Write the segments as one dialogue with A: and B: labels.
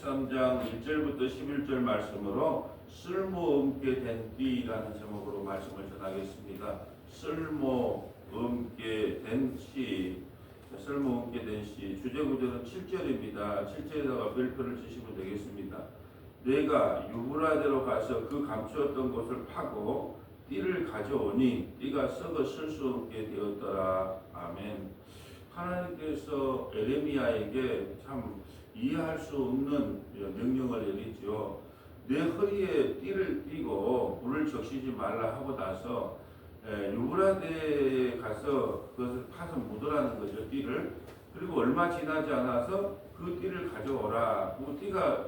A: 13장 1절부터 11절 말씀으로 쓸모없게 된 띠라는 제목으로 말씀을 전하겠습니다. 쓸모없게 된 씨, 쓸모없게 된 씨. 주제 구절은 7절입니다. 7절에다가 별표를 치시면 되겠습니다. 내가 유브라데로 가서 그 감추었던 곳을 파고 띠를 가져오니 띠가 썩어 쓸 수 없게 되었더라. 아멘. 하나님께서 에레미야에게 참 이해할 수 없는 명령을 내리죠. 내 허리에 띠를 띠고 물을 적시지 말라 하고 나서 유브라데에 가서 그것을 파서 묻으라는 거죠. 띠를. 그리고 얼마 지나지 않아서 그 띠를 가져오라. 그 띠가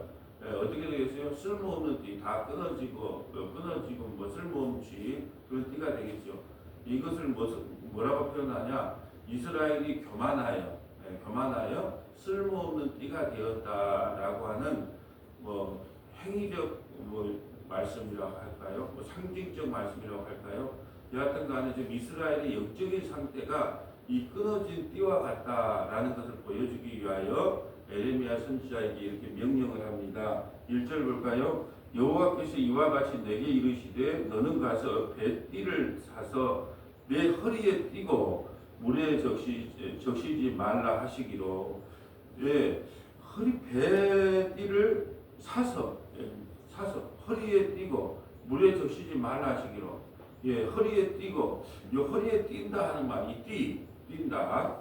A: 어떻게 되겠어요? 쓸모없는 띠, 다 끊어지고 뭐 쓸모없지 그런 띠가 되겠죠. 이것을 뭐라고 표현하냐? 이스라엘이 교만하여 쓸모없는 띠가 되었다라고 하는 뭐 행위적 말씀이라고 할까요? 뭐 상징적 말씀이라고 할까요? 여하튼간에 지금 이스라엘의 영적인 상태가 이 끊어진 띠와 같다라는 것을 보여주기 위하여 에레미야 선지자에게 이렇게 명령을 합니다. 1절 볼까요? 여호와께서 이와 같이 내게 이르시되 너는 가서 배띠를 사서 내 허리에 띠고 물에 적시지 말라 하시기로. 배띠를 사서 허리에 띠고 물에 적시지 말라 하시기로. 허리에 띠고, 허리에 띈다 하는 말, 이 띈다.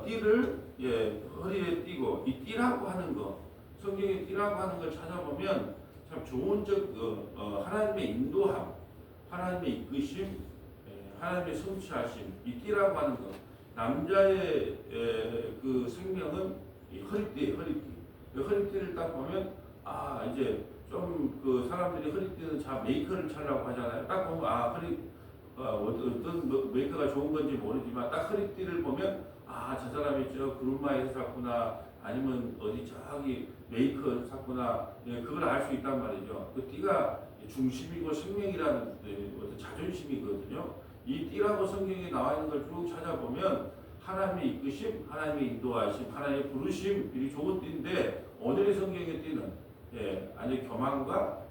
A: 띠를 허리에 띠고, 이 띠라고 하는 거, 성경에 띠라고 하는 걸 찾아보면 참 좋은 하나님의 인도함, 하나님의 이끄심, 하나님의 성취하심, 이 띠라고 하는 거. 남자의 그 생명은 이 허리띠. 허리띠를 딱 보면 이제 좀 그 사람들이 허리띠는 메이커를 차려고 하잖아요. 딱 보면 어떤 메이커가 좋은 건지 모르지만 딱 허리띠를 보면 저 사람이 저 구루마에서 샀구나, 아니면 어디 저기 메이커 샀구나, 그걸 알 수 있단 말이죠. 그 띠가 중심이고 생명이라는 어떤 자존심이거든요. 이 띠라고 성경에 나와 있는 걸 쭉 찾아보면 하나님의 이끄심, 하나님의 인도하심, 하나님의 부르심, 이 좋은 띠인데 오늘의 성경의 띠는 아주 교만과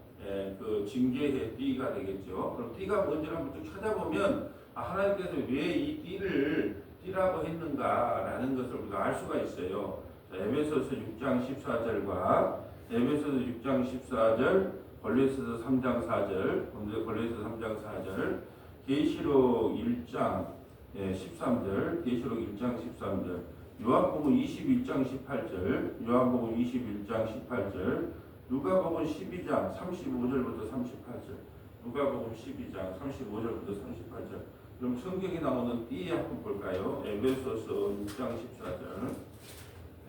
A: 그 징계의 띠가 되겠죠. 그럼 띠가 뭔지를 한번 쭉 찾아보면 하나님께서 왜 이 띠를 띠라고 했는가라는 것을 우리가 알 수가 있어요. 에베소서 6장 14절과 에베소서 6장 14절, 골로새서 3장 4절, 골로새서 3장 4절, 계시록 1장 13절, 계시록 1장 13절, 요한복음 21장 18절, 요한복음 21장 18절, 누가복음 12장 35절부터 38절, 누가복음 12장 35절부터 38절. 그럼 성경에 나오는 띠 한번 볼까요? 에베소서 6장 14절,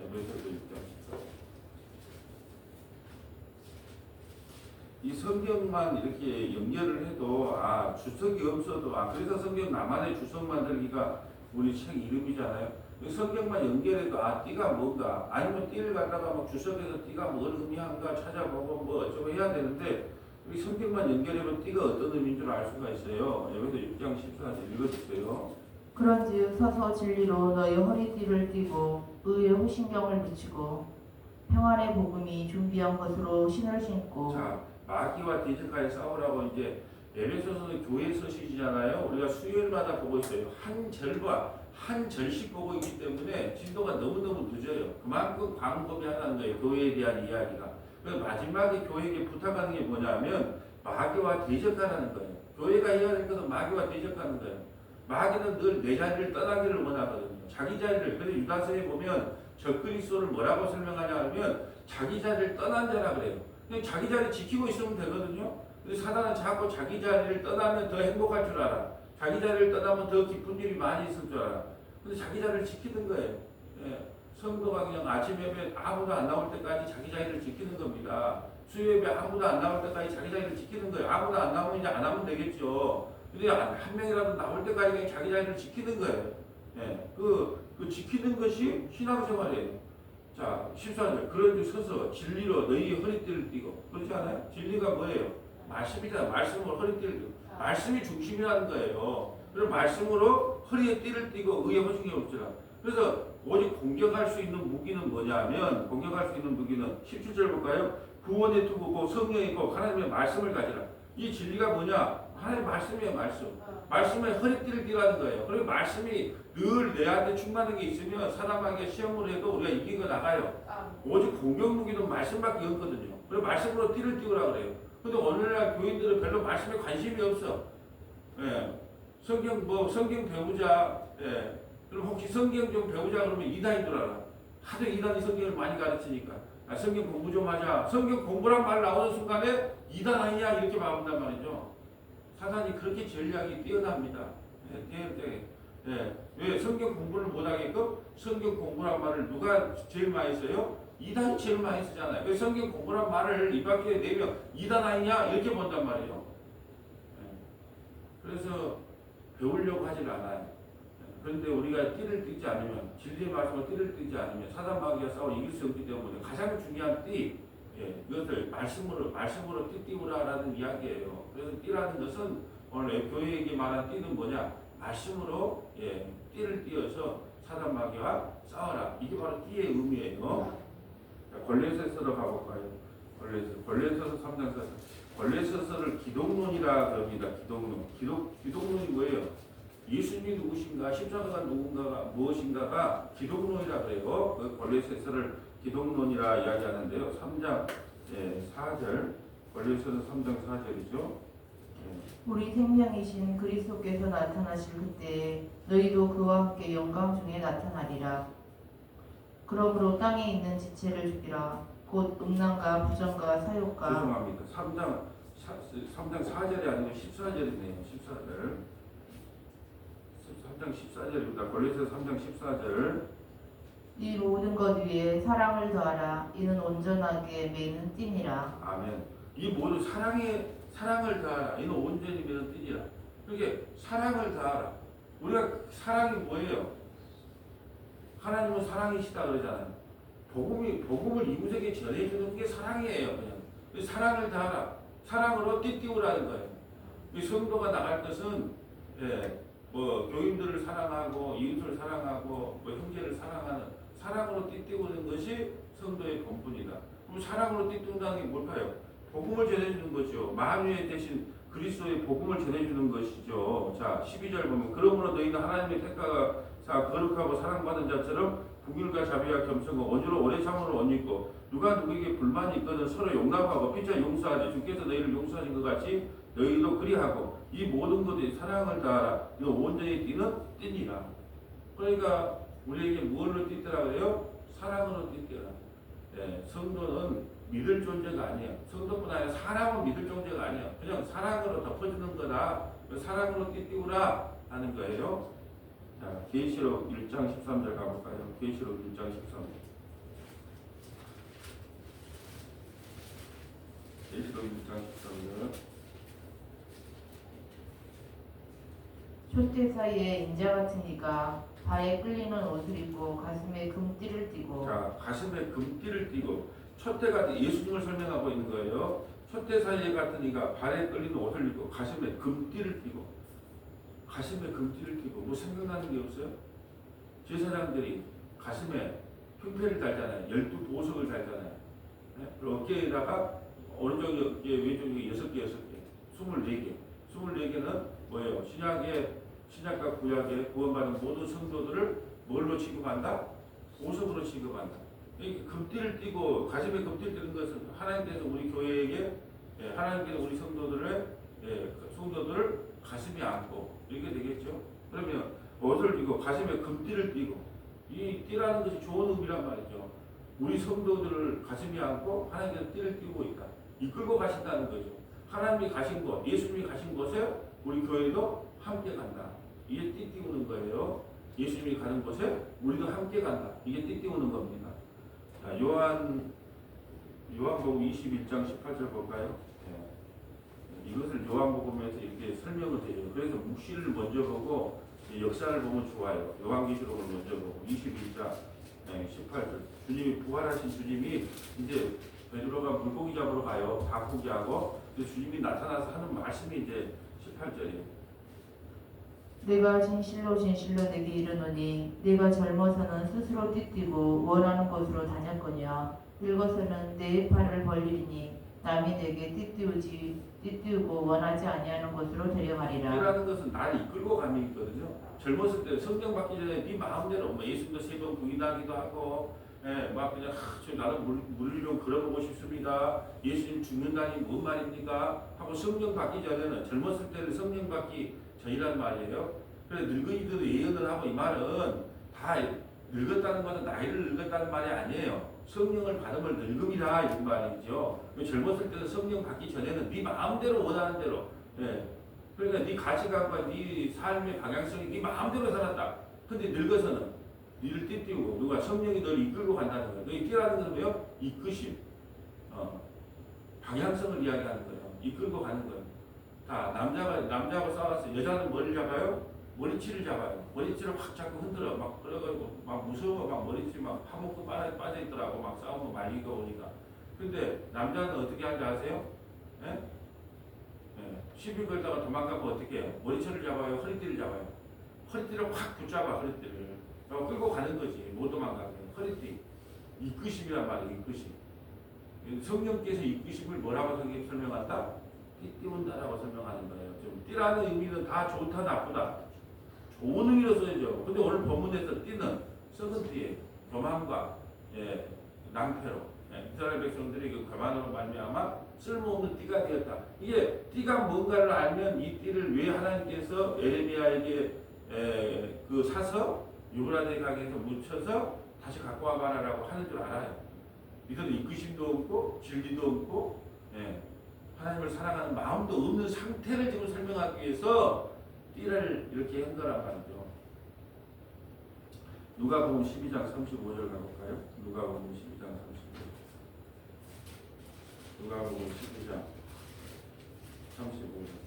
A: 에베소서 6장 14절. 이 성경만 이렇게 연결을 해도 주석이 없어도 그래서 성경 나만의 주석 만들기가 우리 책 이름이잖아요. 성경만 연결해도 띠가 뭔가, 아니면 띠를 갖다가 막 주석에서 띠가 뭘 의미한가 찾아보고 뭐 어쩌고 해야 되는데 우리 성경만 연결하면 띠가 어떤 의미인 줄 알 수가 있어요. 여기서 6장 14절 읽어주세요.
B: 그런즉 서서 진리로 너희 허리띠를 띠고 의의 호신경을 비추고 평안의 복음이 준비한 것으로 신을 신고.
A: 마귀와 대적하여 싸우라고 이제 에베소서는 교회 서식이잖아요. 우리가 수요일마다 보고 있어요. 한 절씩 보고 있기 때문에 진도가 너무너무 늦어요. 그만큼 광범위하다는 거예요. 교회에 대한 이야기가. 그래서 마지막에 교회에게 부탁하는 게 뭐냐면 마귀와 대적하라는 거예요. 교회가 해야 될 것은 마귀와 대적하는 거예요. 마귀는 늘 내 자리를 떠나기를 원하거든요. 자기 자리를. 그래서 유다서에 보면 적그리스도를 뭐라고 설명하냐 하면 자기 자리를 떠난 자라 그래요. 그냥 자기 자리 지키고 있으면 되거든요. 근데 사단은 자꾸 자기 자리를 떠나면 더 행복할 줄 알아. 자기 자리를 떠나면 더 기쁜 일이 많이 있을 줄 알아. 근데 자기 자리를 지키는 거예요. 성도가 그냥 아침 예배 아무도 안 나올 때까지 자기 자리를 지키는 겁니다. 수요 예배 아무도 안 나올 때까지 자기 자리를 지키는 거예요. 아무도 안 나오면 이제 안 하면 되겠죠. 근데 한 명이라도 나올 때까지 그냥 자기 자리를 지키는 거예요. 그 지키는 것이 신앙생활이에요. 14절. 그런즉 서서 진리로 너희 허리띠를 띠고. 그렇지 않아요? 진리가 뭐예요? 말씀이잖아. 말씀으로 허리띠를 띠고. 말씀이 중심이라는 거예요. 그래서 말씀으로 허리에 띠를 띠고 의에 호신경을 붙이라. 그래서 오직 공격할 수 있는 무기는 뭐냐면 공격할 수 있는 무기는 17절 볼까요? 구원의 투구고 성령이고 하나님의 말씀을 가지라. 이 진리가 뭐냐? 하나님의 말씀이에요. 말씀에 허리띠를 띠라는 거예요. 그리고 말씀이 늘 내한테 충만한 게 있으면 사람에게 시험을 해도 우리가 이기고 나가요. 오직 공격 무기는 말씀밖에 없거든요. 그리고 말씀으로 띠를 띠우라 그래요. 근데 오늘날 교인들은 별로 말씀에 관심이 없어. 예. 성경 배우자. 예. 그럼 혹시 성경 좀 배우자 그러면 이단인 줄 알아. 하도 이단이 성경을 많이 가르치니까. 성경 공부 좀 하자. 성경 공부란 말 나오는 순간에 이단 아니냐 이렇게 말한단 말이죠. 사단이 그렇게 전략이 뛰어납니다. 왜 성경 공부를 못하게끔 성경 공부란 말을 누가 제일 많이 써요? 이단이 제일 많이 쓰잖아요. 왜 성경 공부란 말을 입 밖에 내면 이단 아니냐 이렇게 본단 말이에요. 그래서 배우려고 하질 않아요. 그런데 우리가 띠를 띠지 않으면 진리의 말씀을 띠를 띠지 않으면 사단 마귀와 싸워 이길 수 없기 때문에 가장 중요한 띠 이것을 말씀으로 띠띠우라라는 이야기예요. 그래서 띠라는 것은 오늘 교회에게 말한 띠는 뭐냐? 말씀으로 띠를 띄어서 사단 마귀와 싸워라. 이게 바로 띠의 의미예요. 골로새서로 가볼까요? 골로새서 3장 4절. 골로새서를 기독론이라 그럽니다. 기독론이 뭐예요? 예수님이 누구신가, 십자가가 누군가가 무엇인가가 기독론이라 그래요. 그 골로새서를 기독론이라 이야기하는데요. 3장 4절, 골로새서 3장 4절이죠.
B: 우리 생명이신 그리스도께서 나타나실 그때 너희도 그와 함께 영광 중에 나타나리라. 그러므로 땅에 있는 지체를 죽이라. 곧 음란과 부정과 사욕과.
A: 죄송합니다. 3장 4절이 아니고 14절이네요. 14절. 3장 14절입니다. 골로새서 3장 14절.
B: 이 모든 것 위에 사랑을 더하라. 이는 온전하게 매는 띠니라.
A: 아멘. 이 모든 사랑을 다하라. 이는 온전히 매는 띠니라. 그게 사랑을 다하라. 우리가 사랑이 뭐예요? 하나님은 사랑이시다 그러잖아요. 복음을 이웃에게 전해주는 게 사랑이에요. 그냥 사랑을 다하라. 사랑으로 띠띠우라는 거예요. 이 성도가 나갈 것은 교인들을 사랑하고 이웃을 사랑하고 형제를 사랑하는 사랑으로 띠띠우는 것이 성도의 본분이다. 그럼 사랑으로 띠띠운다는 게 뭘까요? 복음을 전해주는 거죠. 만유의 대신 그리스도의 복음을 전해주는 것이죠. 자, 12절 보면 그러므로 너희는 하나님의 택하가 거룩하고 사랑받은 자처럼 긍휼과 자비와 겸손과 온유로 오래 참음을 옷 입고 누가 누구에게 불만이 있거든 서로 용납하고 피차 용서하지. 주께서 너희를 용서하신 것 같이 너희도 그리하고 이 모든 것들이 사랑을 다하라. 이거 온전히 띠는 띠니라. 그러니까 우리에게 무엇을 띠더라 그래요? 사랑으로 띠더라. 성도는 믿을 존재가 아니에요. 성도뿐 아니라 사람은 믿을 존재가 아니에요. 그냥 사랑으로 덮어주는 거다. 사랑으로 띠띠우라 하는 거예요. 자, 계시록 1장 13절 가볼까요? 계시록 1장 13절. 계시록 1장 13절.
B: 촛대 사이에 인자 같은 이가 발에 끌리는 옷을 입고 가슴에 금띠를 띠고.
A: 자, 가슴에 금띠를 띠고 촛대 같은 예수님을 설명하고 있는 거예요. 촛대 사이에 같은 이가 발에 끌리는 옷을 입고 가슴에 금띠를 띠고. 가슴에 금띠를 띠고 뭐 생각나는 게 없어요? 제사장들이 가슴에 흉패를 달잖아요. 12보석을 달잖아요. 그리고 어깨에다가 오른쪽 어깨 왼쪽에 6개 24개 24개는 뭐예요? 신약과 구약에 구원받은 모든 성도들을 뭘로 취급한다? 보석으로 취급한다. 금띠를 띠고 가슴에 금띠를 띠는 것은 하나님께서 우리 교회에게 하나님께서 우리 성도들을 가슴에 안고 이렇게 되겠죠. 그러면 옷을 띠고 가슴에 금띠를 띠고 이 띠라는 것이 좋은 의미란 말이죠. 우리 성도들을 가슴에 안고 하나님께서 띠를 띠고 있다. 이끌고 가신다는 거죠. 하나님이 가신 곳, 예수님이 가신 곳에 우리 교회도 함께 간다. 이게 띠띠우는 거예요. 예수님이 가는 곳에 우리도 함께 간다. 이게 띠띠우는 겁니다. 자, 요한복음 21장 18절 볼까요? 이것을 요한복음에서 이렇게 설명을 해요. 그래서 묵시를 먼저 보고 역사를 보면 좋아요. 요한계시록을 먼저 보고 21장 18절. 주님이 부활하신 주님이 이제 베드로가 물고기 잡으러 가요. 다 포기하고 주님이 나타나서 하는 말씀이 이제 18절이에요.
B: 내가 진실로 진실로 내게 이르노니 내가 젊어서는 스스로 띠뛰고 원하는 곳으로 다녔거니와 늙어서는 내 팔을 벌리니 남이 내게 띠띠우고 원하지 아니하는 곳으로 데려가리라.
A: 이라는 것은 나를 이끌고 감이 있거든요. 젊었을 때 성령 받기 전에 네 마음대로 뭐 예수님도 3번 부인하기도 하고, 막 그냥 나는 물을 좀 걸어보고 싶습니다. 예수님 죽는다니 뭔 말입니까? 하고 성령 받기 전에는 젊었을 때는 성령 받기 전이란 말이에요. 그래서 늙은이들도 예언을 하고 이 말은 다 늙었다는 것은 나이를 늙었다는 말이 아니에요. 성령을 받음을 늙음이라 이런 말이죠. 젊었을 때는 성령 받기 전에는 네 마음대로 원하는 대로, 그러니까 네 가치관과 네 삶의 방향성이 네 마음대로 살았다. 근데 늙어서는 니를 띠띠우고 누가 성령이 너를 이끌고 간다는 거예요. 이 띠라는 건 뭐예요? 이끄심, 방향성을 이야기하는 거예요. 이끌고 가는 거예요. 다 남자하고 싸웠어요. 여자는 머리를 잡아요. 머리치를 잡아요. 머리치를 확 잡고 흔들어. 막 그래가지고 막 무서워. 막 머리치 막 파먹고 빠져 있더라고. 막 싸우고 말리가 오니까. 근데 남자는 어떻게 하는지 아세요? 예? 시비 걸다가 도망가고 어떻게 해요? 머리채를 잡아요? 허리띠를 잡아요? 허리띠를 확 붙잡아. 허리띠를 끌고 가는 거지. 못 도망가게. 허리띠. 이끄심이란 말이에요. 이끄심. 성령께서 이끄심을 뭐라고 설명한다? 띠띠운다라고 설명하는 거예요. 좀 띠라는 의미는 다 좋다 나쁘다. 좋은 의미로 써야죠. 근데 오늘 본문에서 띠는 썩은 띠에 교만과 낭패로 이스라엘 백성들이 그 교만으로 말미암아 쓸모없는 띠가 되었다. 이게 띠가 뭔가를 알면 이 띠를 왜 하나님께서 에레미야에게 그 사서 유브라데 강에서 묻혀서 다시 갖고 와봐라라고 하는 줄 알아요. 이들은 이끄심도 없고 진리도 없고 하나님을 사랑하는 마음도 없는 상태를 지금 설명하기 위해서 띠를 이렇게 한 거란 말이죠. 누가복음 12장 35절 가볼까요? 누가복음 12장 35절. 누가복음 12장 35절.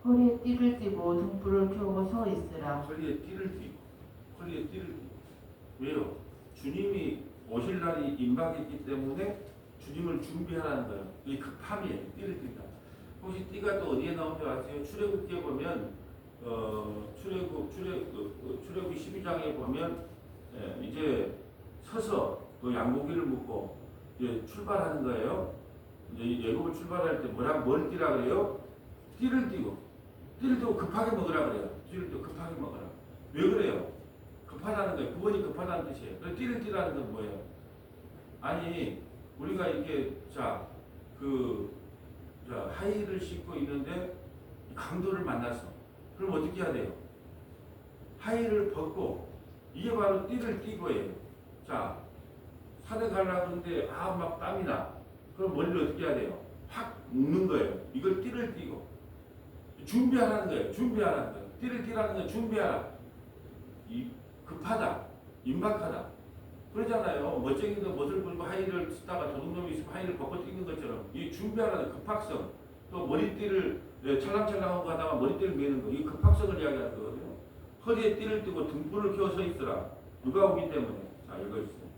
B: 허리에 띠를 띠고 등불을 켜고 서 있으라.
A: 허리에 띠를 띠고. 왜요? 주님이 오실 날이 임박했기 때문에 주님을 준비하라는 거예요. 이 급함이에요. 띠를 띈다. 혹시 띠가 또 어디에 나온 줄 아세요? 출애굽기에 보면 출애굽기 12장에 보면 이제 서서 그 양고기를 묶고 이제 출발하는 거예요. 이제 예굽을 출발할 때 뭘 띠라 그래요? 띠를 띠고 급하게 먹으라 그래요. 띠를 띠고 급하게 먹으라. 왜 그래요? 급하다는 거예요. 구원이 급하다는 뜻이에요. 그래서 띠를 띠라는 건 뭐예요? 아니 우리가 이렇게 하이힐을 신고 있는데 강도를 만났어. 그럼 어떻게 해야 돼요? 하이힐을 벗고 이게 바로 띠를 띠고예요. 자 산에 가려고 하는데 막 땀이 나. 그럼 머리를 어떻게 해야 돼요? 확 묶는 거예요. 이걸 띠를 띠고 준비하라는 거예요. 띠를 띠라는 건 준비하라. 급하다, 임박하다. 그러잖아요. 멋쟁이도 멋을 부리고 하이힐을 쓰다가 도둑놈이 있으면 하이힐을 벗고 뛰는 것처럼 이 준비하라는 급박성, 또 머리띠를 찰랑찰랑하고 가다가 머리띠를 매는 거, 이 급박성을 이야기하는 거거든요. 허리에 띠를 띠고 등불을 켜서 있으라. 누가 오기 때문에. 자, 읽어주세요.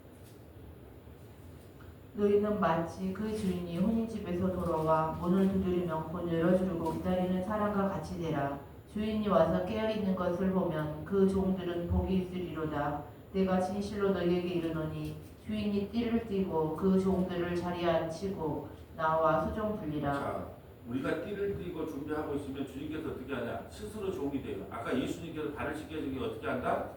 B: 너희는 마치 그 주인이 혼인집에서 돌아와 문을 두드리며 곧 열어주려고 기다리는 사람과 같이 되라. 주인이 와서 깨어있는 것을 보면 그 종들은 복이 있으리로다. 내가 진실로 너희에게 이르노니 주인이 띠를 띠고 그 종들을 자리에 앉히고 나와 수종 불리라.
A: 자, 우리가 띠를 띠고 준비하고 있으면 주님께서 어떻게 하냐? 스스로 종이 돼요. 아까 예수님께서 발을 씻겨준 게 어떻게 한다?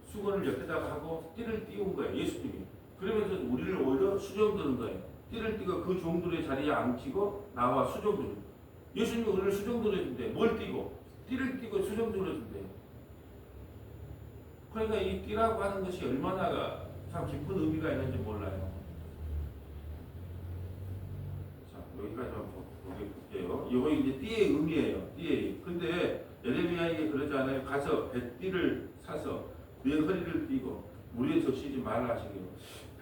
A: 수건을 옆에다가 하고 띠를 띄운 거예요. 예수님이. 그러면서 우리를 오히려 수종 드는 거예요. 띠를 띠고 그 종들의 자리에 앉히고 나와 수종 드는 거예요. 예수님이 우리를 수종 들어준대. 뭘 띠고? 띠를 띠고 수종 들어준대. 그러니까 이 띠라고 하는 것이 얼마나 참 깊은 의미가 있는지 몰라요. 자, 여기까지 한번 볼게요. 이거 이제 띠의 의미예요. 띠의. 근데 에레미야에게 그러지 않아요. 가서 배띠를 사서 내 허리를 띠고 물에 적시지 말라 하시기로.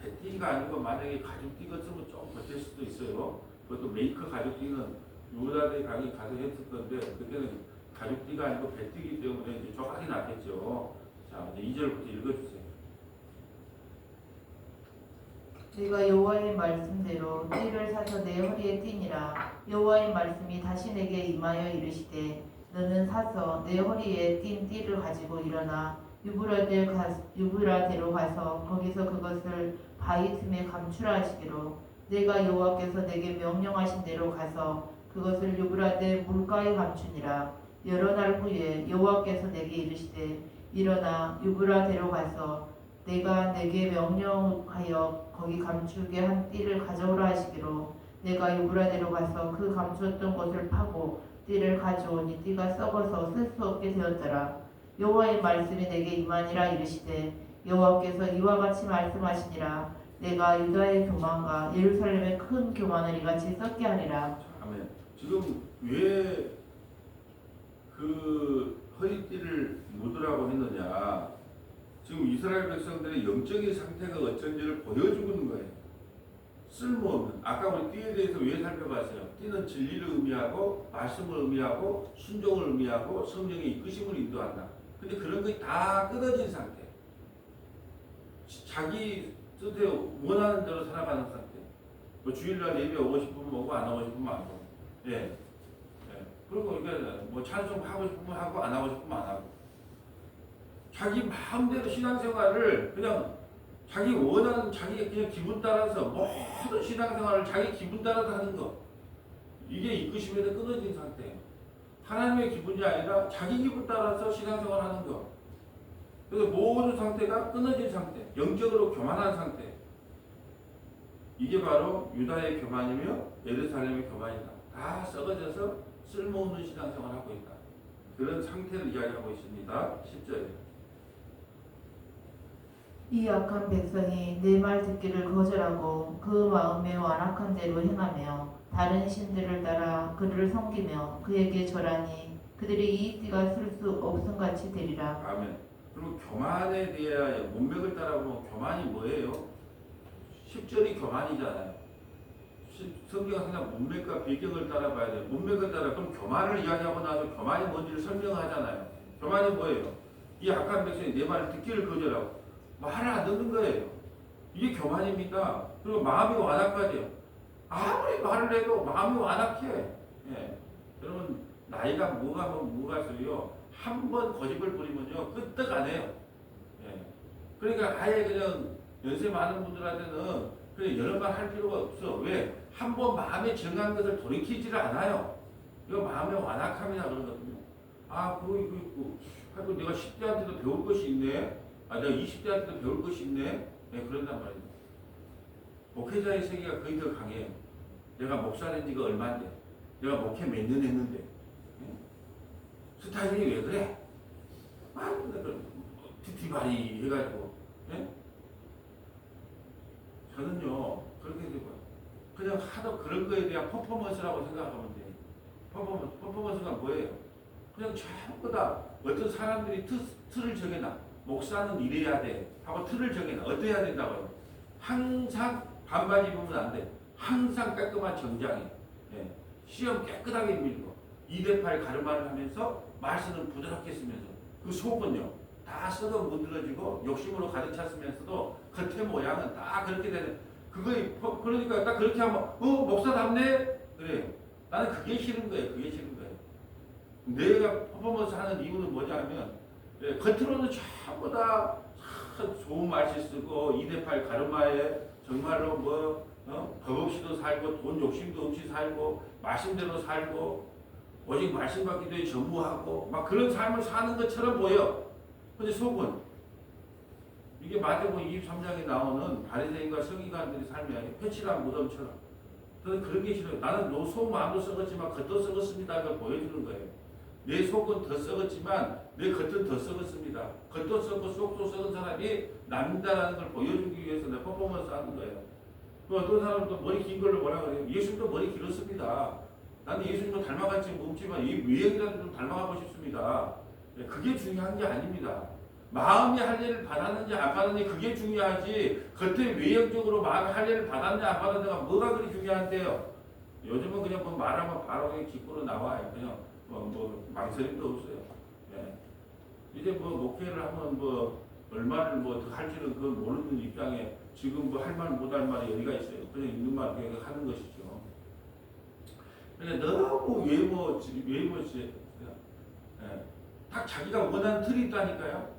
A: 배띠가 아니고 만약에 가죽띠 같으면 좀 버틸 수도 있어요. 그것도 메이커 가죽띠는 유다대 강이 가서 했을 건데 그때는 가죽띠가 아니고 배띠기 때문에 이제 조각이 났겠죠. 자, 이제 2절부터 읽어주세요.
B: 네가 여호와의 말씀대로 띠를 사서 내 허리에 띠니라. 여호와의 말씀이 다시 내게 임하여 이르시되 너는 사서 내 허리에 띈 띠를 가지고 일어나 유브라데로 가서 거기서 그것을 바위 틈에 감추라 하시기로 내가 여호와께서 내게 명령하신 대로 가서 그것을 유브라데 물가에 감추니라. 여러 날 후에 여호와께서 내게 이르시되 일어나 유브라데로 가서 내가 내게 명령하여 거기 감추게 한 띠를 가져오라 하시기로 내가 유브라데로 가서 그 감추었던 것을 파고 띠를 가져오니 띠가 썩어서 쓸 수 없게 되었더라. 여호와의 말씀이 내게 임하니라 이르시되 여호와께서 이와 같이 말씀하시니라. 내가 유다의 교만과 예루살렘의 큰 교만을 이같이 썩게 하리라.
A: 아멘. 지금 왜 그 허리띠를 묻으라고 했느냐? 지금 이스라엘 백성들의 영적인 상태가 어쩐지를 보여주고 있는 거예요. 쓸모없는. 아까 우리 띠에 대해서 왜 살펴봤어요? 띠는 진리를 의미하고 말씀을 의미하고 순종을 의미하고 성령의 이끄심을 인도한다. 근데 그런 것이 다 끊어진 상태. 자기 뜻대로 원하는 대로 살아가는 상태. 뭐 주일날 예배 오고 싶으면 오고 안 오고 싶으면 안 오고. 예. 그리고 이게 뭐 찬송하고 싶으면 하고 안 하고 싶으면 안 하고. 자기 마음대로 신앙생활을 그냥 자기 원하는 자기 그냥 기분 따라서 모든 신앙생활을 자기 기분 따라서 하는 거. 이게 이끄심에서 끊어진 상태예요. 하나님의 기분이 아니라 자기 기분 따라서 신앙생활 하는 거. 그래서 모든 상태가 끊어진 상태, 영적으로 교만한 상태. 이게 바로 유다의 교만이며 예루살렘의 교만이다. 다 썩어져서 쓸모없는 신앙생활을 하고 있다. 그런 상태를 이야기하고 있습니다. 10절에.
B: 이 악한 백성이 내 말 듣기를 거절하고 그 마음에 완악한 대로 행하며 다른 신들을 따라 그를 섬기며 그에게 절하니 그들이 이 띠가 쓸 수 없음같이 되리라.
A: 아멘. 그리고 교만에 대하여 문맥을 따라보면 교만이 뭐예요? 10절이 교만이잖아요. 성경은 그냥 문맥과 배경을 따라봐야 돼요. 문맥을 따라 그럼 교만을 이야기하고 나서 교만이 뭔지를 설명하잖아요. 교만이 뭐예요? 이 악한 백성이 내 말을 듣기를 거절하고 말을 안 듣는 거예요. 이게 교만입니다. 그리고 마음이 완악하죠. 아무리 말을 해도 마음이 완악해. 예. 여러분 나이가 뭐가 있어요. 한 번 고집을 부리면요 끄떡 안 해요. 예. 그러니까 아예 그냥 연세 많은 분들한테는 그냥 여러 번 할 필요가 없어. 왜? 한 번 마음에 정한 것을 돌이키지를 않아요. 이거 마음의 완악함이라 그러거든요. 아, 그거 있고. 하여튼 내가 10대한테도 배울 것이 있네. 아, 내가 20대한테도 배울 것이 있네. 네, 그런단 말이에요. 목회자의 세계가 거의 더 강해요. 내가 목사 된 지가 얼마인데. 내가 목회 몇 년 했는데. 네? 스타일이 왜 그래? 아, 뒤바리 해가지고. 네? 저는요, 그렇게 되고요. 그냥 하도 그런 거에 대한 퍼포먼스라고 생각하면 돼요. 퍼포먼스가 뭐예요? 그냥 전부 다 어떤 사람들이 틀을 정해놔. 목사는 이래야 돼. 하고 틀을 정해놔. 어때야 된다고요? 항상 반바지 입으면 안 돼. 항상 깔끔한 정장에. 예. 시험 깨끗하게 밀고 2대8 가르마를 하면서 말씀을 부드럽게 쓰면서 그 속은요. 다 썩어 문드러지고 욕심으로 가득 찼으면서도 겉의 모양은 다 그렇게 되는 그러니까 딱 그렇게 하면 목사답네? 그래. 나는 그게 싫은 거예요. 그게 싫은 거예요. 내가 퍼포먼스 하는 이유는 뭐냐면 겉으로는 전부 다 좋은 말씨 쓰고 2대8 가르마에 정말로 법 없이도 살고 돈 욕심도 없이 살고 말씀대로 살고 오직 말씀 받기 위해 전무하고 막 그런 삶을 사는 것처럼 보여. 근데 속은 이게 마태복음 23장에 나오는 바리새인과 서기관들의 삶이 아니에요. 회칠한 무덤처럼. 저는 그런 게 싫어요. 나는 속 마음도 썩었지만 겉도 썩었습니다. 그걸 보여주는 거예요. 내 속은 더 썩었지만 내 겉은 더 썩었습니다. 겉도 썩고 속도 썩은 사람이 남다라는 걸 보여주기 위해서 내 퍼포먼스 하는 거예요. 또 어떤 사람은 또 머리 긴 걸로 뭐라 그래요? 예수님도 머리 길었습니다. 나는 예수님을 닮아가지 못지만 이 외형이라도 좀 닮아가고 싶습니다. 그게 중요한 게 아닙니다. 마음이 할례를 받았는지 안 받았는지 그게 중요하지 겉에 외형적으로 마음이 할례를 받았는지 안 받았는지가 뭐가 그리 중요한데요. 요즘은 그냥 뭐 말하면 바로 그냥 기쁘로 나와요. 그냥 뭐 망설임도 없어요. 예. 이제 뭐 목회를 하면 뭐 얼마를 뭐 더 할지는 그건 모르는 입장에 지금 뭐 할 말 못할 말이 여기가 있어요. 그냥 있는 말 그냥 하는 것이죠. 그러니까 너무 딱 자기가 원하는 틀이 있다니까요.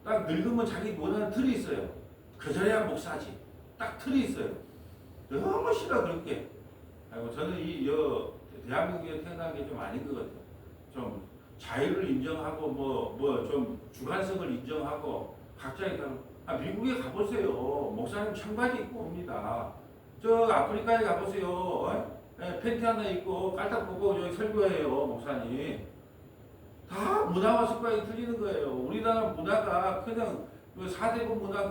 A: 딱 늙으면 자기 원하는 틀이 있어요. 그저야 목사지. 딱 틀이 있어요. 너무 싫어 그렇게. 아이고 저는 대한민국에 태어난 게 좀 아닌 것 같아요. 좀 자유를 인정하고 뭐 좀 주관성을 인정하고 각자의 미국에 가보세요. 목사님 청바지 입고 옵니다. 저 아프리카에 가보세요. 팬티 하나 입고 깔딱 벗고 여기 설교해요 목사님. 다 문화와 습관이 틀리는 거예요. 우리나라 문화가 그냥 그 사대부 문화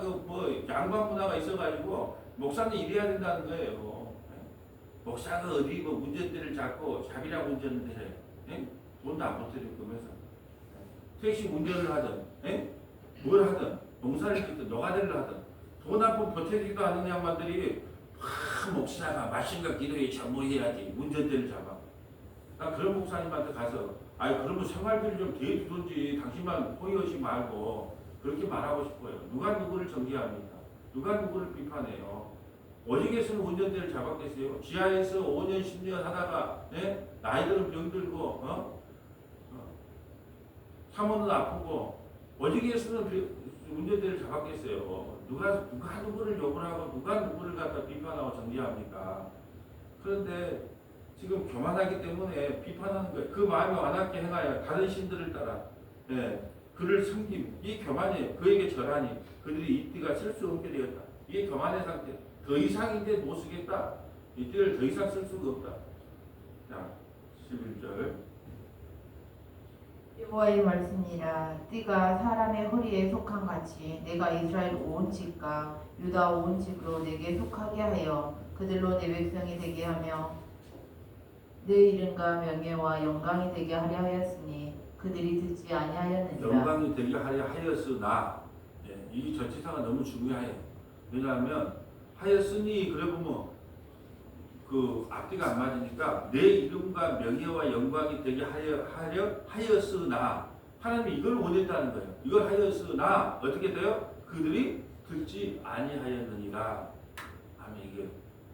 A: 양반 문화가 있어가지고 목사님 이래야 된다는 거예요. 목사가 어디 운전대를 잡고 자비랑 운전을 해. 돈도 안 보태주면서 택시 운전을 하든 뭘 하든 농사를 짓든 노가다를 하든 돈 한 푼 보태주기도 않는 양반들이 목사가 말씀과 기도에 전무해야지 운전대를 잡아. 나 그런 목사님한테 가서 그러면 생활비를 좀 대주든지 당신만 포위하지 말고 그렇게 말하고 싶어요. 누가 누구를 정죄합니까? 누가 누구를 비판해요? 어디에서는 운전대를 잡았겠어요? 지하에서 5년 10년 하다가 나이들은 병들고 사모는 아프고 어디에서는 운전대를 잡았겠어요? 누가 누구를 욕을 하고 누가 누구를 갖다 비판하고 정죄합니까? 그런데 지금 교만하기 때문에 비판하는 거예요. 그 마음이 완악게 행하여 다른 신들을 따라 그를 섬김. 이 교만이에요. 그에게 절하니 그들이 이 띠가 쓸 수 없게 되었다. 이게 교만의 상태. 더 이상 이제 못 쓰겠다. 이 띠를 더 이상 쓸 수가 없다. 자, 11절.
B: 여호와의 말씀이라 띠가 사람의 허리에 속한 같이 내가 이스라엘 온 집과 유다 온 집으로 내게 속하게 하여 그들로 내 백성이 되게 하며 내 이름과 명예와 영광이 되게 하려 하였으니 그들이 듣지 아니하였느니라.
A: 영광이 되게 하려 하였으나 이 전치사가 너무 중요해요. 왜냐하면 하였으니 그래 보면 그 앞뒤가 안 맞으니까 내 이름과 명예와 영광이 되게 하였으나 하나님이 이걸 원했다는 거예요. 이걸 하였으나 어떻게 돼요? 그들이 듣지 아니하였느니라. 아멘. 이게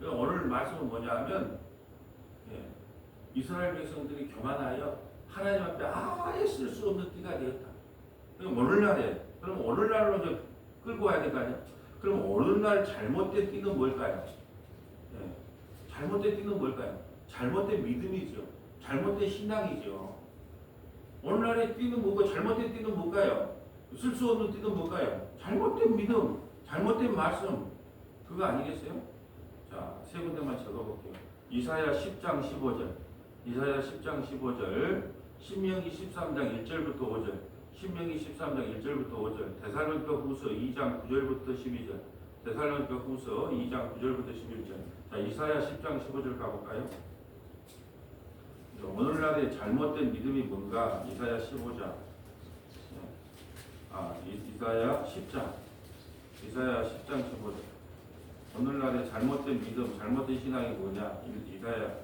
A: 오늘 말씀은 뭐냐면 이스라엘 백성들이 교만하여 하나님 앞에 아예 쓸 수 없는 띠가 되었다. 그럼 오늘날에 그럼 오늘날로 이제 끌고 와야 될 거 아니야? 그럼 오늘날 잘못된 띠는 뭘까요? 잘못된 띠는 뭘까요? 잘못된 믿음이죠. 잘못된 신앙이죠. 오늘날의 띠는 뭐고 잘못된 띠는 뭘까요? 쓸 수 없는 띠는 뭘까요? 잘못된 믿음, 잘못된 말씀 그거 아니겠어요? 자, 세 군데만 적어볼게요. 이사야 10장 15절, 이사야 10장 15절, 신명기 13장 1절부터 5절, 신명기 13장 1절부터 5절, 데살로니가 후서 2장 9절부터 12절, 데살로니가 후서 2장 9절부터 11절. 자, 이사야 10장 15절 가볼까요? 오늘날의 잘못된 믿음이 뭔가? 이사야 15장. 이사야 10장. 이사야 10장 15절. 오늘날의 잘못된 믿음, 잘못된 신앙이 뭐냐? 이사야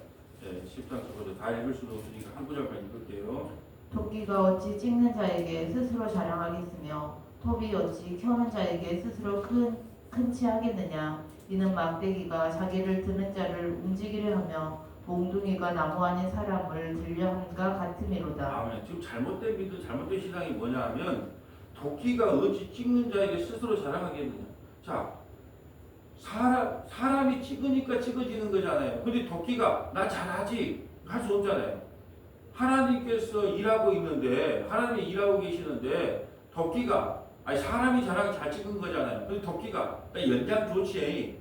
A: 10장 15절. 다 읽을 수는 없으니까 한 구절만 읽을게요.
B: 토끼가 어찌 찍는 자에게 스스로 자랑하겠으며 톱이 어찌 켜는 자에게 스스로 큰치 하겠느냐. 이는 막대기가 자기를 드는 자를 움직이려 하며 몽둥이가 나무 안에 사람을 들려 함과 같음이로다.
A: 아멘. 지금 잘못된 믿음, 잘못된 신앙이 뭐냐 하면 도끼가 어찌 찍는 자에게 스스로 자랑하겠느냐. 자, 사람이 찍으니까 찍어지는 거잖아요. 근데 도끼가 나 잘하지 할 수 없잖아요. 하나님께서 일하고 있는데 하나님이 일하고 계시는데 도끼가 사람이 잘 찍은 거잖아요. 근데 도끼가 연장 조치에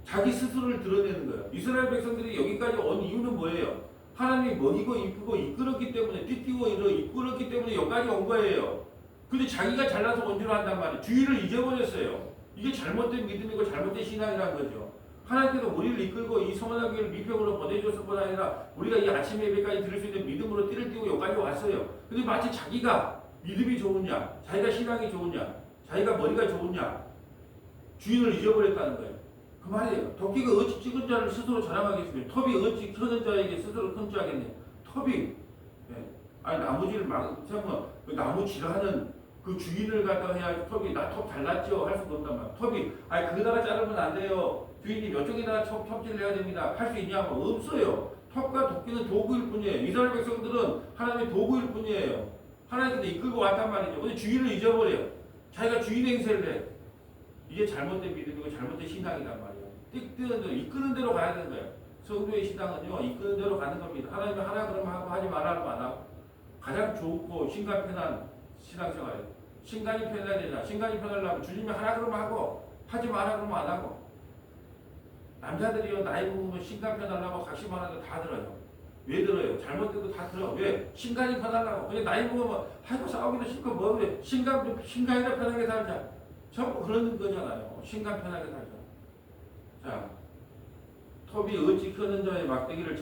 A: 자기 스스로를 드러내는 거예요. 이스라엘 백성들이 여기까지 온 이유는 뭐예요? 하나님이 먹이고 이쁘고 이끌었기 때문에 띠띠고 이끌었기 때문에 여기까지 온 거예요. 근데 자기가 잘나서 온 줄 안단 말이에요. 주의를 잊어버렸어요. 이게 잘못된 믿음이고 잘못된 신앙이라는 거죠. 하나님께서 우리를 이끌고 이 성원한 교회를 미평으로 보내줬을 뿐 아니라 우리가 이 아침 예배까지 들을 수 있는 믿음으로 띠를 띠고 여기까지 왔어요. 근데 마치 자기가 믿음이 좋으냐, 자기가 신앙이 좋으냐, 자기가 머리가 좋으냐, 주인을 잊어버렸다는 거예요. 그 말이에요. 도끼가 어찌 찍은 자를 스스로 자랑하겠으며 톱이 어찌 켜는 자에게 스스로 큰지 하겠냐. 톱이 나무질을 막 세우면 그 나무 질하는 그 주인을 갖다가 해야 톱이 나 톱 잘랐죠 할 수도 없단 말이야. 톱이 아니 거기다가 자르면 안 돼요. 주인님 이쪽에다가 톱질을 해야 됩니다. 할 수 있냐면 없어요. 톱과 도끼는 도구일 뿐이에요. 이스라엘 백성들은 하나님의 도구일 뿐이에요. 하나님께서 이끌고 왔단 말이죠. 근데 주인을 잊어버려요. 자기가 주인 행세를 해. 이게 잘못된 믿음이고 잘못된 신앙이란 말이에요. 띠뜨는 대로 이끄는 대로 가야 되는 거예요. 성도의 신앙은요 이끄는 대로 가는 겁니다. 하나님이 하라 그러면 하고 하지 말라 그러면 안 하고 가장 좋고 신간 편한 신앙생활이에요. 신간이 편해야 되냐? 신간이 편하려면 주님이 하라 그러면 하고 하지 마라 그러면 안 하고 남자들이요 나이 먹으면 신간 편하려고 각심하는데 다 들어요. 왜 들어요? 잘못돼도 다 들어. 왜? 신간이 편하려고. 근데 나이 먹으면 아이고 싸우기도 싫고 뭐 그래? 신간이나 편하게 살자. 전부 그런 거잖아요. 신간 편하게 살자. 자, 톱이 어찌 크는 자의 막대기를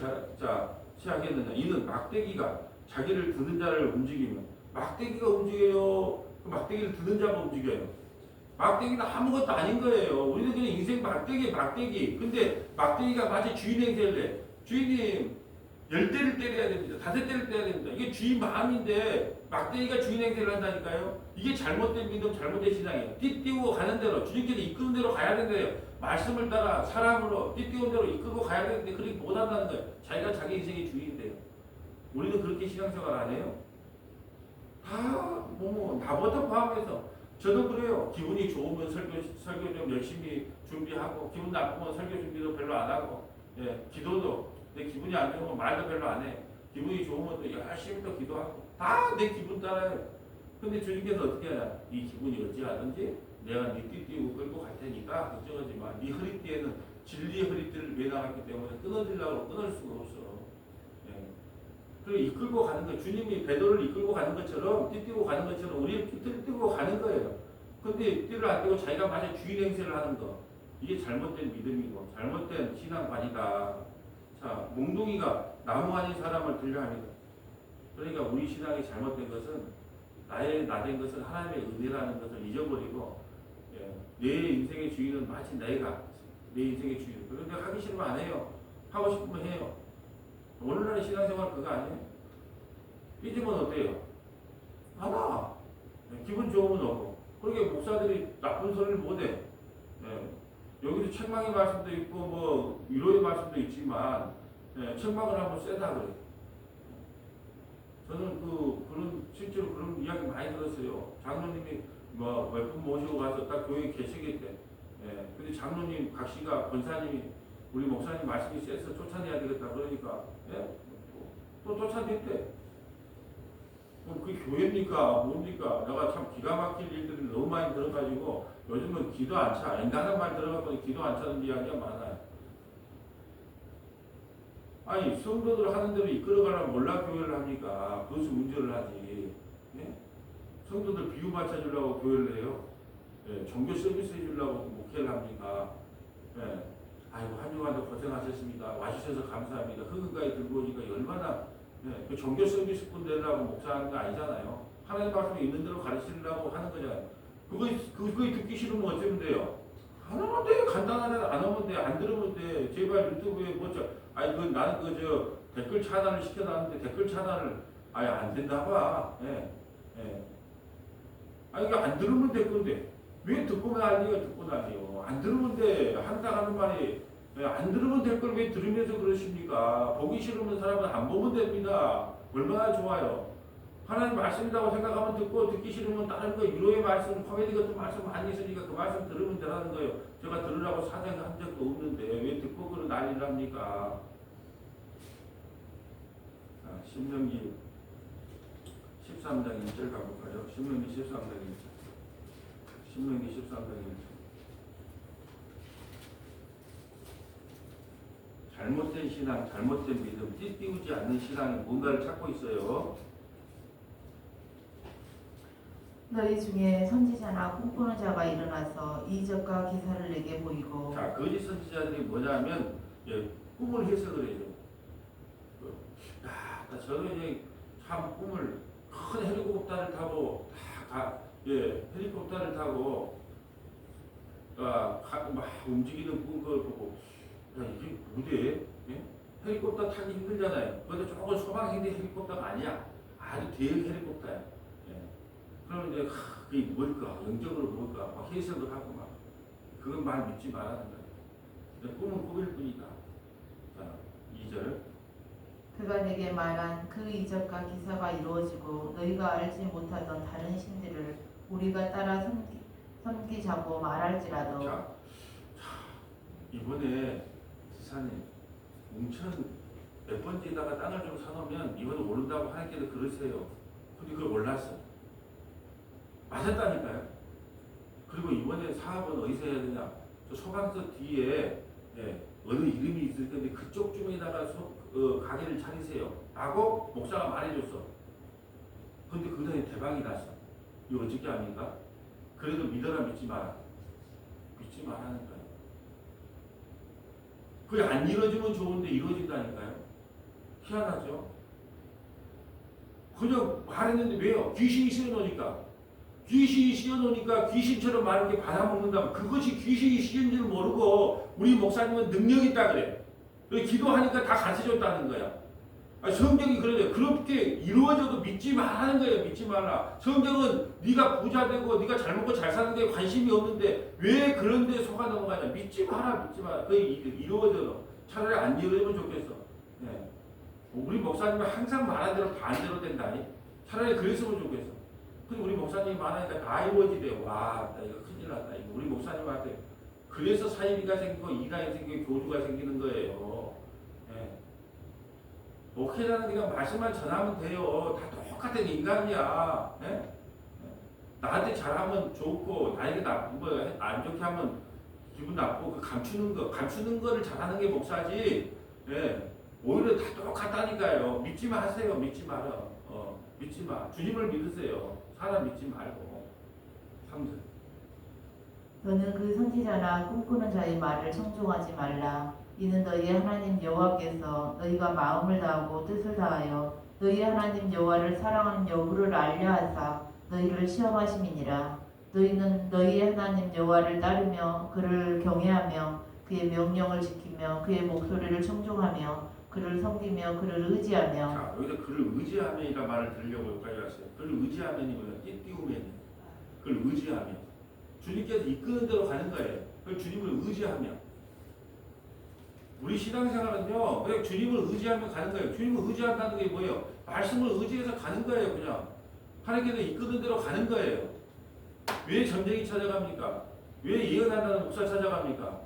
A: 시작했느냐? 이는 막대기가 자기를 드는 자를 움직이면 막대기가 움직여요. 그 막대기를 드는 자가 움직여요. 막대기는 아무것도 아닌 거예요. 우리는 그냥 인생 막대기. 근데 막대기가 마치 주인 행세를 해. 주인님 10대를 때려야 됩니다. 5대를 때려야 됩니다. 이게 주인 마음인데 막대기가 주인 행세를 한다니까요. 이게 잘못된 믿음, 잘못된 신앙이에요. 띠띠고 가는 대로 주님께서 이끄는 대로 가야 된대요. 말씀을 따라 사람으로 띠띠온 대로 이끌고 가야 되는데 그렇게 못한다는 거예요. 자기가 자기 인생의 주인인데요. 우리는 그렇게 신앙생활 안 해요. 다 나부터 포함해서 저도 그래요. 기분이 좋으면 설교 좀 열심히 준비하고 기분 나쁘면 설교 준비도 별로 안 하고 기도도 내 기분이 안 좋으면 말도 별로 안 해. 기분이 좋으면 또 열심히 또 기도하고 다 내 기분 따라요. 근데 주님께서 어떻게 하냐? 이 기분이 어찌하든지 내가 네 띠띠고 끌고 갈 테니까 걱정하지 마. 네 허리띠에는 진리의 허리띠를 매달았기 때문에 끊어지려고 끊을 수가 없어. 그리고 이끌고 가는 거, 주님이 베드로를 이끌고 가는 것처럼 띠띠고 가는 것처럼 우리를 띠띠고 가는 거예요. 근데 띠를 안 떼고 자기가 마치 주인 행세를 하는 거, 이게 잘못된 믿음이고 잘못된 신앙관이다. 자, 몽둥이가 나무 아닌 사람을 들려합니다. 그러니까 우리 신앙이 잘못된 것은 나된 것은 하나님의 은혜라는 것을 잊어버리고 내 인생의 주인은 마치 내가 내 인생의 주인. 그런데 하기 싫으면 안 해요. 하고 싶으면 해요. 오늘날의 신앙생활 그거 아니에요. 삐지면 어때요? 하나. 기분 좋으면 오고. 그러게 목사들이 나쁜 소리를 못해. 여기도 책망의 말씀도 있고 뭐 위로의 말씀도 있지만 책망을 하면 세다 그래요. 저는 그런 실제로 그런 이야기 많이 들었어요. 장로님이 뭐 몇 분 모시고 가서 딱 교회 계시겠대. 근데 장로님 각시가 권사님이 우리 목사님 말씀이 세서 쫓아내야 되겠다 그러니까 또 쫓아냈대. 그게 교회입니까? 뭡니까? 내가 참 기가 막힐 일들이 너무 많이 들어가지고 요즘은 기도 안 차. 인간한 말 들어가고 기도 안 차는 이야기가 많아요. 아니 성도들 하는 대로 이끌어가려면 몰라 교회를 합니까? 그것이 문제를 하지. 성도들 비유 맞춰주려고 교회를 해요. 종교 서비스 해주려고 목회를 합니까? 아이고 한 주간도 고생하셨습니다. 와주셔서 감사합니다. 흑은가에 들고 오니까 얼마나 그 종교 서비스꾼 되려고 목사하는 거 아니잖아요. 하나님 말씀이 있는 대로 가르치려고 하는 거잖아요. 그거 듣기 싫으면 어쩌면 돼요? 안 하면 돼. 간단하게 안 하면 돼. 안 들으면 돼. 제발 유튜브에 나는 댓글 차단을 시켜놨는데 댓글 차단을 아예 안 된다 봐. 이거 안 들으면 될 건데. 왜 듣고 난리가 듣고 난리요? 안 들으면 돼. 항상 하는 말이 안 들으면 될 걸 왜 들으면서 그러십니까? 보기 싫으면 사람은 안 보면 됩니다. 얼마나 좋아요. 하나님 말씀이라고 생각하면 듣고 듣기 싫으면 다른 거 위로의 말씀, 코미디 같은 말씀 많이 있으니까 그 말씀 들으면 되라는 거예요. 제가 들으라고 사정한 적도 없는데 왜 듣고 그런 난리를 합니까? 신명기 13장 1절 가볼까요? 신명기 13장 1절. 신명기 13장 1절. 잘못된 신앙, 잘못된 믿음, 띠띠우지 않는 신앙이 뭔가를 찾고 있어요.
B: 너희 중에 선지자나 꿈꾸는 자가 일어나서 이적과 기사를 내게 보이고.
A: 자, 거짓 선지자들이 뭐냐면 꿈을 해석을 해요. 저는 이제 참 꿈을 큰 헬리콥터를 타고 헬리콥터를 타고 막 움직이는 꿈을 보고 이게 뭐지? 헬리콥터 타기 힘들잖아요. 그런데 조금 소방행대 헬리콥터가 아니야. 아주 대형 헬리콥터야. 그럼 때문에 그게 뭘까? 영적으로 뭘까? 막 해석을 하고 막 그건 말 믿지 말라는 거예요. 꿈은 꿈일 뿐이다. 자, 2절.
B: 그가 내게 말한 그 이적과 기사가 이루어지고 너희가 알지 못하던 다른 신들을 우리가 따라 섬기자고 말할지라도.
A: 자, 이번에 지사님 웅천 몇 번째에다가 땅을 좀 사놓으면 이번에 오른다고 하나님께서 그러세요. 근데 그걸 몰랐어. 맞았다니까요. 그리고 이번에 사업은 어디서 해야 되냐? 저 소방서 뒤에 어느 이름이 있을 텐데 그쪽 중에다가 가게를 차리세요. 라고 목사가 말해줬어. 근데 그 다음에 대박이 났어. 이거 어떻게 합니까? 그래도 믿어라 믿지 마라. 믿지 말라는 거예요. 그게 안 이루어지면 좋은데 이루어진다니까요. 희한하죠? 그냥 말했는데 왜요? 귀신이 씌워놓으니까. 귀신이 씌워놓으니까 귀신처럼 말하는 게 받아먹는다면 그것이 귀신이 씌운 줄 모르고 우리 목사님은 능력이 있다 그래. 기도하니까 다 가르쳐줬다는 거야. 성경이 그러죠. 그렇게 이루어져도 믿지 말라는 거예요. 믿지 말라. 성경은 네가 부자 되고 네가 잘 먹고 잘 사는 데 관심이 없는데 왜 그런 데 속아 넘어가냐. 믿지 마라. 믿지 마라. 그게 이루어져도 차라리 안 이루어지면 좋겠어. 네. 우리 목사님은 항상 말한 대로 반대로 된다니. 차라리 그랬으면 좋겠어. 근데 우리 목사님이 말하니까 다 이루어지대요. 와, 나 이거 큰일 났다. 이거 우리 목사님한테 그래서 사이비가 생기고 이단이 생기고 교주가 생기는 거예요. 네. 목회자는 그냥 말씀만 전하면 돼요. 다 똑같은 인간이야. 네? 네. 나한테 잘하면 좋고 나에게 나쁜 거 안 좋게 하면 기분 나쁘고 감추는 거를 잘하는 게 목사지. 네. 오히려 다 똑같다니까요. 믿지 마세요. 믿지 말아. 믿지 마. 주님을 믿으세요. 사람 믿지 말고. 3절.
B: 너는 그 선지자나 꿈꾸는 자의 말을 청종하지 말라. 이는 너희 하나님 여호와께서 너희가 마음을 다하고 뜻을 다하여 너희 하나님 여호와를 사랑하는 여부를 알려 하사 너희를 시험하심이니라. 너희는 너희 하나님 여호와를 따르며 그를 경외하며 그의 명령을 지키며 그의 목소리를 청종하며 그를 섬기며 그를 의지하며.
A: 자, 여기서 그를 의지하면이라 말을 들으려고 여기까지 왔어요. 그를 의지하면이 뭐야? 띠띠우면. 그를 의지하며. 주님께서 이끄는 대로 가는 거예요. 그걸 주님을 의지하며. 우리 신앙생활은요, 그냥 주님을 의지하며 가는 거예요. 주님을 의지한다는 게 뭐예요? 말씀을 의지해서 가는 거예요, 그냥. 하나님께서 이끄는 대로 가는 거예요. 왜 전쟁이 찾아갑니까? 왜 예언하는 목사 찾아갑니까?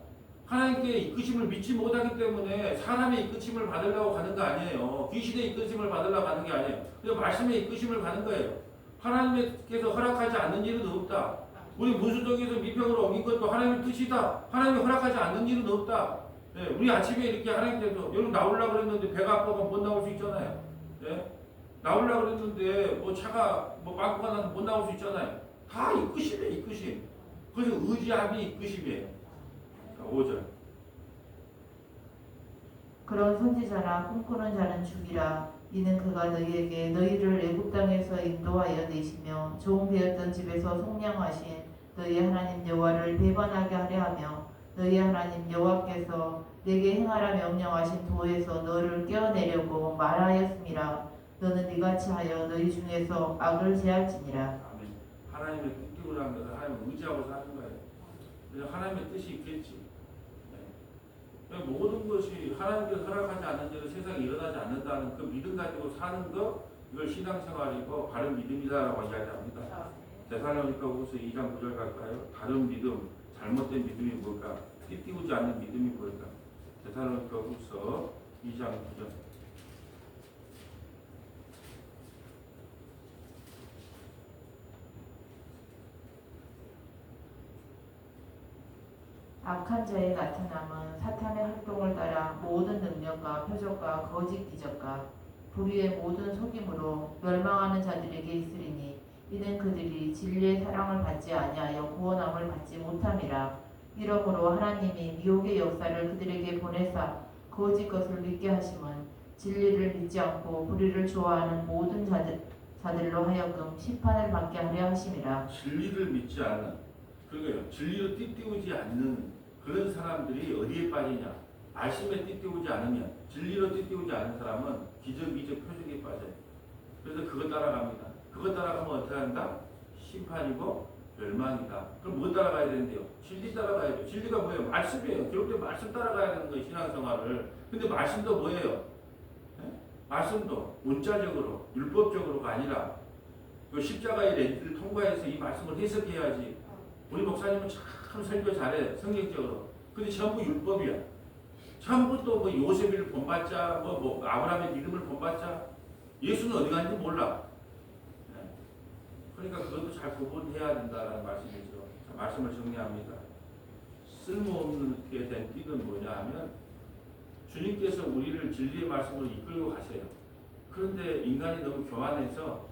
A: 하나님께 이끄심을 믿지 못하기 때문에 사람의 이끄심을 받으려고 가는 거 아니에요. 귀신의 이끄심을 받으려고 가는 게 아니에요. 그냥 말씀의 이끄심을 가는 거예요. 하나님께서 허락하지 않는 일은 없다. 우리 문수동에서 미평으로 옮긴 것도 하나님의 뜻이다. 하나님이 허락하지 않는 일은 없다. 네, 우리 아침에 이렇게 하나님께서 여러분 나오려고 그랬는데 배가 아파서 못 나올 수 있잖아요. 네? 나오려고 그랬는데 뭐 차가 빵꾸가 나서 못 나올 수 있잖아요. 다 이끄심이에요. 이끄심. 그래서 의지함이 이끄심이에요. 5절.
B: 그런 선지자나 꿈꾸는 자는 죽이라. 이는 그가 너희에게 너희를 애굽 땅에서 인도하여 내시며 종되었던 집에서 속량하신 너희 하나님 여호와를 배반하게 하려 하며 너희 하나님 여호와께서 내게 행하라 명령하신 도에서 너를 떼어내려고 말하였음이라. 너는 이같이 하여 너희 중에서 악을 제할지니라.
A: 아멘. 하나님의 뜻대로 하는 것은 하나님을 의지하고 사는 거예요. 그냥 하나님의 뜻이 있겠지. 모든 것이 하나님께서 허락하지 않는 일은 세상에 일어나지 않는다는 그 믿음 가지고 사는 것, 이걸 신앙생활이고 바른 믿음이다라고 이야기합니다. 데살로니가후서 2장 9절 갈까요? 다른 믿음, 잘못된 믿음이 뭘까? 띠띠우지 않는 믿음이 뭘까? 데살로니가후서 2장 9절.
B: 악한 자의 나타남은 사탄의 활동을 따라 모든 능력과 표적과 거짓 기적과 불의의 모든 속임으로 멸망하는 자들에게 있으리니 이는 그들이 진리의 사랑을 받지 아니하여 구원함을 받지 못함이라. 이러므로 하나님이 미혹의 역사를 그들에게 보내사 거짓 것을 믿게 하심은 진리를 믿지 않고 불의를 좋아하는 모든 자들로 하여금 심판을 받게 하려 하심이라.
A: 진리를 믿지 않는, 그러니까 진리로 띠띠우지 않는 그런 사람들이 어디에 빠지냐? 말씀에 띠띠우지 않으면, 진리로 띠띠우지 않는 사람은 기적, 이적, 표적에 빠져요. 그래서 그거 따라갑니다. 그거 따라가면 어떻게 한다? 심판이고 멸망이다. 그럼 뭐 따라가야 되는데요? 진리 따라가야 돼요. 진리가 뭐예요? 말씀이에요. 기록된 말씀 따라가야 되는 거예요. 신앙생활을. 근데 말씀도 뭐예요? 네? 말씀도 문자적으로 율법적으로가 아니라 그 십자가의 렌즈를 통과해서 이 말씀을 해석해야지. 우리 목사님은 참 설교 잘해. 성경적으로. 근데 전부 율법이야. 전부 또 뭐 요셉을 본받자, 뭐 아브라함의 믿음을 본받자. 예수는 어디 갔는지 몰라. 네. 그러니까 그것도 잘 구분해야 된다는 말씀이죠. 자, 말씀을 정리합니다. 쓸모없게 된 띠는 뭐냐 하면 주님께서 우리를 진리의 말씀으로 이끌고 가세요. 그런데 인간이 너무 교만해서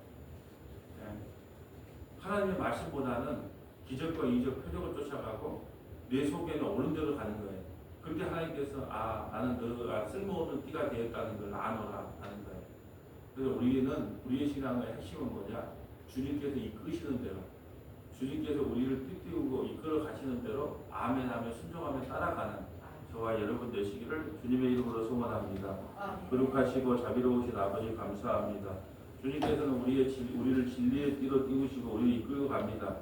A: 하나님의 말씀보다는 기적과 이적, 표적을 쫓아가고 내 속에는 옳은 대로 가는 거예요. 그렇게 하나님께서 나는 너가 쓸모없는 띠가 되었다는 걸 아노라 하는 거예요. 그래서 우리의 신앙의 핵심은 뭐냐? 주님께서 이끄시는 대로, 주님께서 우리를 띠띠우고 이끌어 가시는 대로 아멘하며 순종하며 따라가는 저와 여러분 되시기를 주님의 이름으로 소원합니다. 거룩하시고 자비로우신 아버지 감사합니다. 주님께서는 우리를 진리의 띠로 띄우시고 우리를 이끌고 갑니다.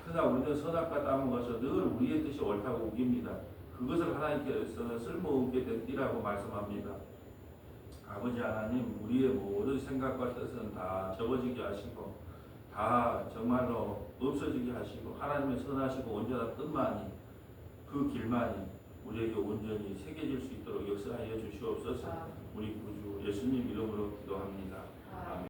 A: 그러나 우리는 선악과 따먹어서 늘 우리의 뜻이 옳다고 우깁니다. 그것을 하나님께서는 쓸모없게 된 띠라고 말씀합니다. 아버지 하나님, 우리의 모든 생각과 뜻은 다 접어지게 하시고 다 정말로 없어지게 하시고 하나님의 선하시고 온전한 뜻만이, 그 길만이 우리에게 온전히 새겨질 수 있도록 역사하여 주시옵소서. 우리 구주 예수님 이름으로 기도합니다. 아멘.